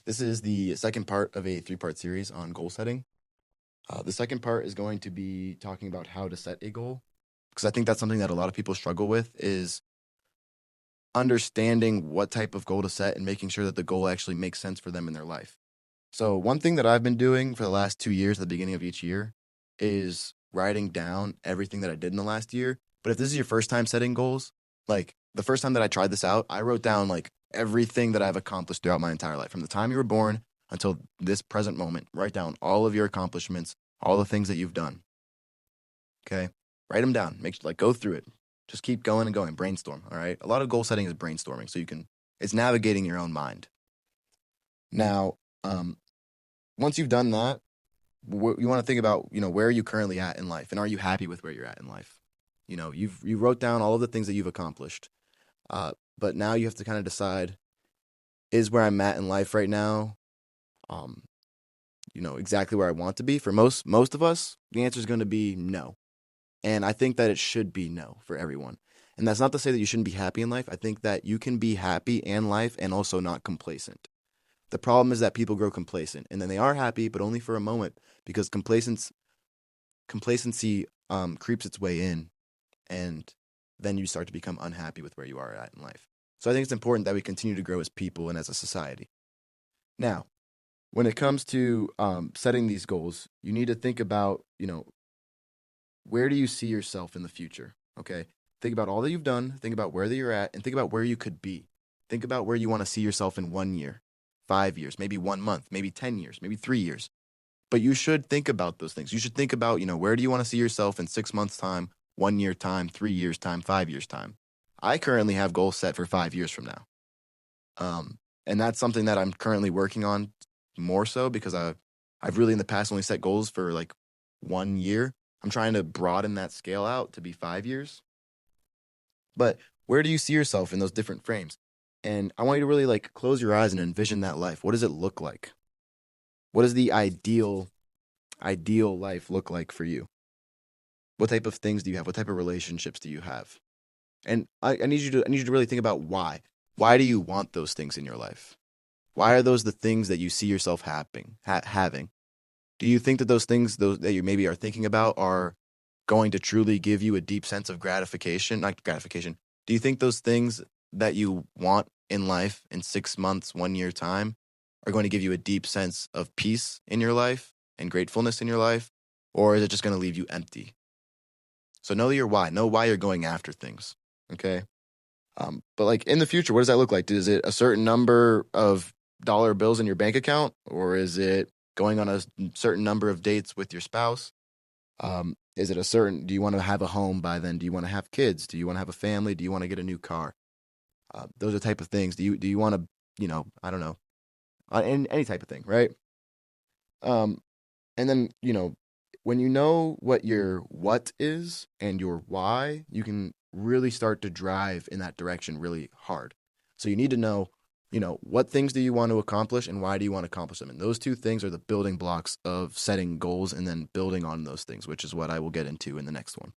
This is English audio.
This is the second part of a three-part series on goal setting. The second part is going to be talking about how to set a goal, because I think that's something that a lot of people struggle with is understanding what type of goal to set and making sure that the goal actually makes sense for them in their life. So one thing that I've been doing for the last 2 years at the beginning of each year is writing down everything that I did in the last year. But if this is your first time setting goals, like the first time that I tried this out, I wrote down like everything that I've accomplished throughout my entire life, from the time you were born until this present moment. Write down all of your accomplishments, all the things that you've done. Okay? Write them down. Go through it. Just keep going and going. Brainstorm. All right. A lot of goal setting is brainstorming. So it's navigating your own mind. Now, once you've done that, you want to think about, where are you currently at in life, and are you happy with where you're at in life? You wrote down all of the things that you've accomplished, but now you have to kind of decide: is where I'm at in life right now, exactly where I want to be? For most of us, the answer is going to be no, and I think that it should be no for everyone. And that's not to say that you shouldn't be happy in life. I think that you can be happy in life and also not complacent. The problem is that people grow complacent, and then they are happy, but only for a moment, because complacency creeps its way in, and then you start to become unhappy with where you are at in life. So I think it's important that we continue to grow as people and as a society. Now, when it comes to setting these goals, you need to think about, where do you see yourself in the future? Okay, think about all that you've done, think about where that you're at, and think about where you could be. Think about where you want to see yourself in 1 year, 5 years, maybe 1 month, maybe 10 years, maybe 3 years. But you should think about those things. You should think about, where do you want to see yourself in 6 months' time, 1 year time, 3 years time, 5 years time. I currently have goals set for 5 years from now. And that's something that I'm currently working on more so, because I've really in the past only set goals for like 1 year. I'm trying to broaden that scale out to be 5 years. But where do you see yourself in those different frames? And I want you to really like close your eyes and envision that life. What does it look like? What does the ideal life look like for you? What type of things do you have? What type of relationships do you have? And I need you to really think about why. Why do you want those things in your life? Why are those the things that you see yourself having? Do you think that those things that you maybe are thinking about are going to truly give you a deep sense of gratification? Not gratification. Do you think those things that you want in life in 6 months, 1 year time are going to give you a deep sense of peace in your life and gratefulness in your life? Or is it just going to leave you empty? So know your why. Know why you're going after things. Okay. But like in the future, what does that look like? Is it a certain number of dollar bills in your bank account, or is it going on a certain number of dates with your spouse? Is it do you want to have a home by then? Do you want to have kids? Do you want to have a family? Do you want to get a new car? Those are the type of things. Do you want to, I don't know, any type of thing, right? Um, and then, when you know what your what is and your why, you can really start to drive in that direction really hard. So you need to know, what things do you want to accomplish and why do you want to accomplish them? And those two things are the building blocks of setting goals and then building on those things, which is what I will get into in the next one.